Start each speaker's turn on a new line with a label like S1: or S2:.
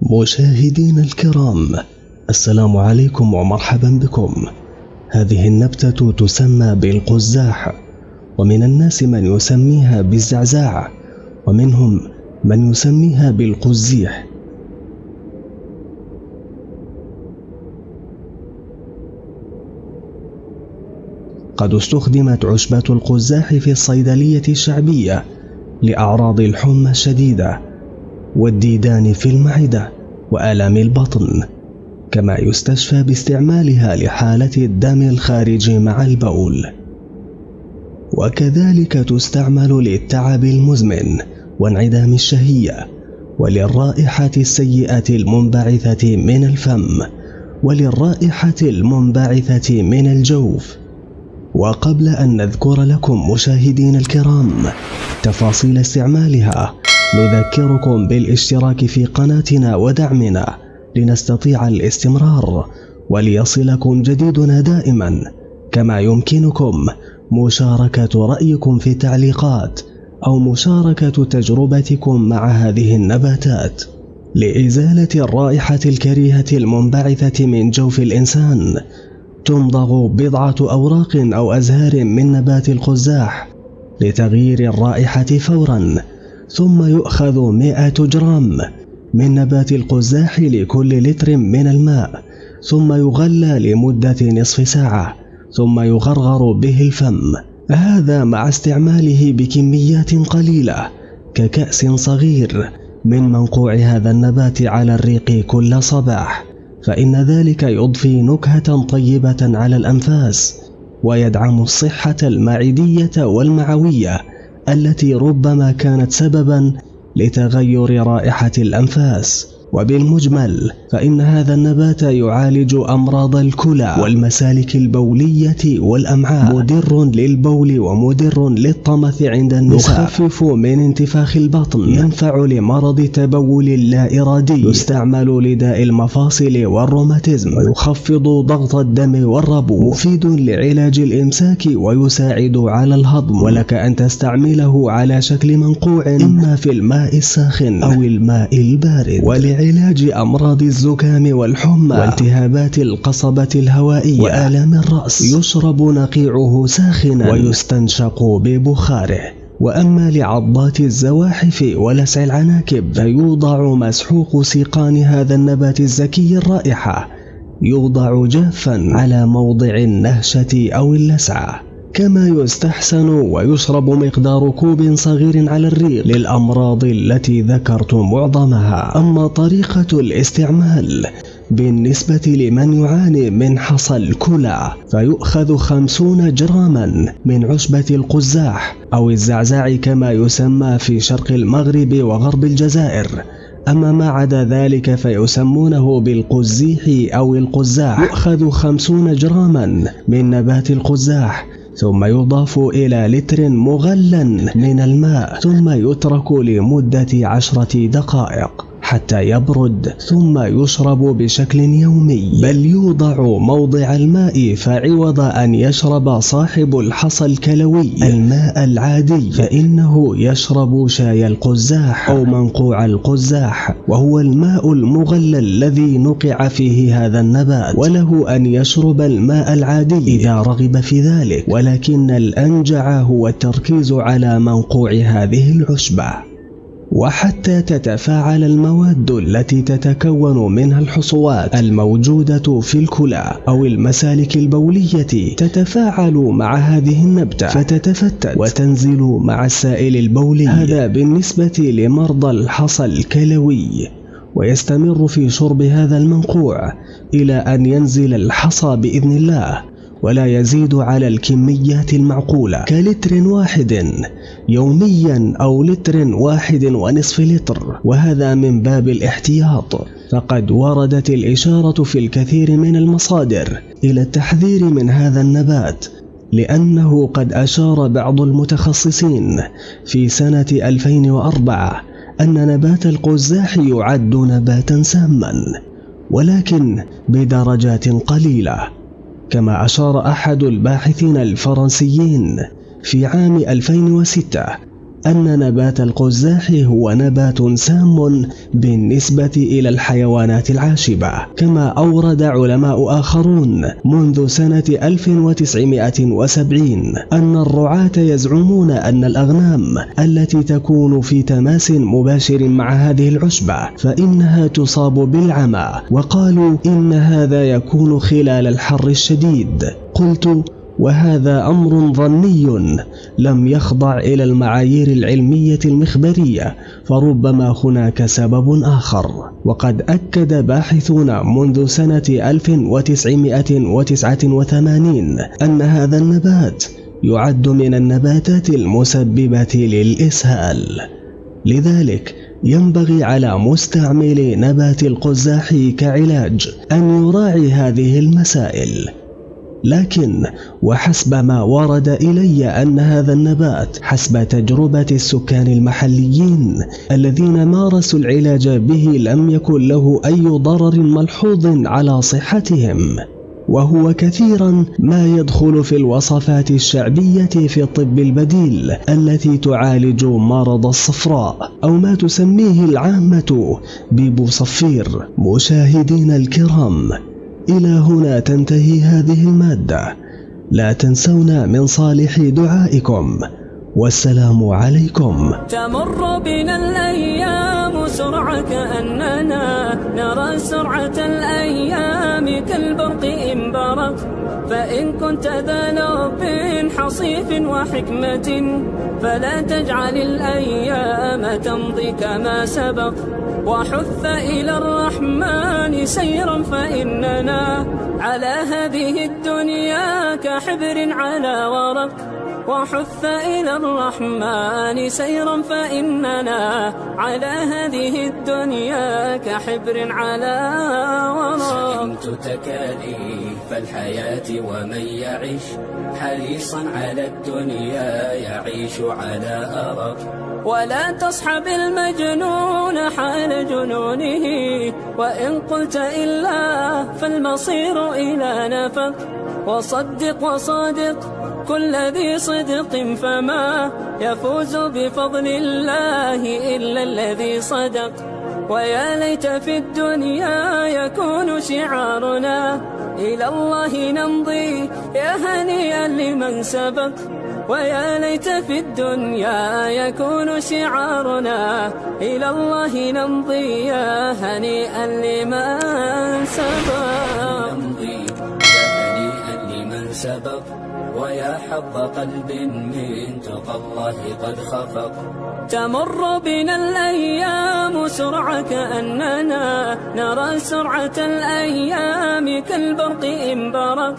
S1: مشاهدينا الكرام، السلام عليكم ومرحبا بكم. هذه النبتة تسمى بالقزاح، ومن الناس من يسميها بالزعزاع، ومنهم من يسميها بالقزيح. قد استخدمت عشبة القزاح في الصيدلية الشعبية لأعراض الحمى الشديدة والديدان في المعدة وآلام البطن، كما يستشفى باستعمالها لحالة الدم الخارج مع البول، وكذلك تستعمل للتعب المزمن وانعدام الشهية، وللرائحة السيئة المنبعثة من الفم، وللرائحة المنبعثة من الجوف. وقبل أن نذكر لكم مشاهدين الكرام تفاصيل استعمالها، نذكركم بالاشتراك في قناتنا ودعمنا لنستطيع الاستمرار وليصلكم جديدنا دائما، كما يمكنكم مشاركة رأيكم في التعليقات أو مشاركة تجربتكم مع هذه النباتات. لإزالة الرائحة الكريهة المنبعثة من جوف الإنسان، تمضغ بضعة أوراق أو أزهار من نبات القزاح لتغيير الرائحة فورا، ثم يؤخذ 100 جرام من نبات القزاح لكل لتر من الماء، ثم يغلى لمدة نصف ساعة، ثم يغرغر به الفم، هذا مع استعماله بكميات قليلة ككأس صغير من منقوع هذا النبات على الريق كل صباح، فإن ذلك يضفي نكهة طيبة على الأنفاس، ويدعم الصحة المعدية والمعوية التي ربما كانت سببا لتغير رائحة الأنفاس. وبالمجمل فإن هذا النبات يعالج أمراض الكلى والمسالك البولية والأمعاء، مدر للبول ومدر للطمث عند النساء، يخفف من انتفاخ البطن، ينفع لمرض تبول لا إرادي، يستعمل لداء المفاصل والروماتيزم، ويخفض ضغط الدم والربو، مفيد لعلاج الإمساك ويساعد على الهضم، ولك أن تستعمله على شكل منقوع إما في الماء الساخن أو الماء البارد، علاج أمراض الزكام والحمى والتهابات القصبة الهوائية وآلام الرأس، يشرب نقيعه ساخنا ويستنشق ببخاره. وأما لعضات الزواحف ولسع العناكب، فيوضع مسحوق سيقان هذا النبات الزكي الرائحة، يوضع جافا على موضع النهشة أو اللسعة، كما يستحسن ويشرب مقدار كوب صغير على الريق للأمراض التي ذكرت معظمها. أما طريقة الاستعمال بالنسبة لمن يعاني من حصى الكلى، فيؤخذ 50 جراما من عشبة القزاح أو الزعزاع كما يسمى في شرق المغرب وغرب الجزائر، أما ما عدا ذلك فيسمونه بالقزيح أو القزاح. يؤخذ 50 جراما من نبات القزاح، ثم يضاف إلى لتر مغلى من الماء، ثم يترك لمدة 10 دقائق حتى يبرد، ثم يشرب بشكل يومي، بل يوضع موضع الماء، فعوض أن يشرب صاحب الحصى الكلوي الماء العادي فإنه يشرب شاي القزاح أو منقوع القزاح، وهو الماء المغلى الذي نقع فيه هذا النبات، وله أن يشرب الماء العادي إذا رغب في ذلك، ولكن الأنجع هو التركيز على منقوع هذه العشبة. وحتى تتفاعل المواد التي تتكون منها الحصوات الموجودة في الكلى أو المسالك البولية تتفاعل مع هذه النبتة فتتفتت وتنزل مع السائل البولي، هذا بالنسبة لمرضى الحصى الكلوي، ويستمر في شرب هذا المنقوع إلى أن ينزل الحصى بإذن الله، ولا يزيد على الكميات المعقولة كلتر واحد يوميا أو لتر واحد ونصف لتر، وهذا من باب الاحتياط، فقد وردت الإشارة في الكثير من المصادر إلى التحذير من هذا النبات، لأنه قد أشار بعض المتخصصين في سنة 2004 أن نبات القزاح يعد نباتا ساما، ولكن بدرجات قليلة، كما أشار أحد الباحثين الفرنسيين في عام 2006 أن نبات القزاح هو نبات سام بالنسبة إلى الحيوانات العاشبة، كما أورد علماء آخرون منذ سنة 1970 أن الرعاة يزعمون أن الأغنام التي تكون في تماس مباشر مع هذه العشبة فإنها تصاب بالعمى، وقالوا إن هذا يكون خلال الحر الشديد. قلت: وهذا أمر ظني لم يخضع إلى المعايير العلمية المخبرية، فربما هناك سبب آخر. وقد أكد باحثون منذ سنة 1989 أن هذا النبات يعد من النباتات المسببة للإسهال، لذلك ينبغي على مستعملي نبات القزاح كعلاج أن يراعي هذه المسائل. لكن وحسب ما ورد إلي أن هذا النبات حسب تجربة السكان المحليين الذين مارسوا العلاج به لم يكن له أي ضرر ملحوظ على صحتهم، وهو كثيرا ما يدخل في الوصفات الشعبية في الطب البديل التي تعالج مرض الصفراء أو ما تسميه العامة ببوصفير. مشاهدين الكرام، إلى هنا تنتهي هذه المادة. لا تنسونا من صالح دعائكم، والسلام عليكم.
S2: تمر بنا الأيام سرعة كأننا نرى سرعة الأيام كالبرق إن برق، فإن كنت ذا لب حصيف وحكمة فلا تجعل الأيام تمضي كما سبق، وحث إلى الرحمن سيرا فإننا على هذه الدنيا كحبر على ورق، وحث إلى الرحمن سيرا فإننا على هذه الدنيا كحبر على ورق.
S3: سئمت تكاليف الحياة ومن يعيش حريصا على الدنيا يعيش على أرق،
S2: ولا تصحب المجنون حال جنونه، وإن قلت إلا فالمصير إلى نفق، وصدق وصادق كل ذي صدق فما يفوز بفضل الله إلا الذي صدق. ويا ليت في الدنيا يكون شعارنا إلى الله نمضي يا هنيئا لمن سبق، ويا ليت في الدنيا يكون شعارنا إلى الله نمضي يا هنيئا لمن سبق.
S3: نمضي يا هنيئا لمن سبق، ويا حظ قلب من تقى الله قد خفق.
S2: تمر بنا الأيام سرعة كأننا نرى سرعة الأيام كالبرق إن برق،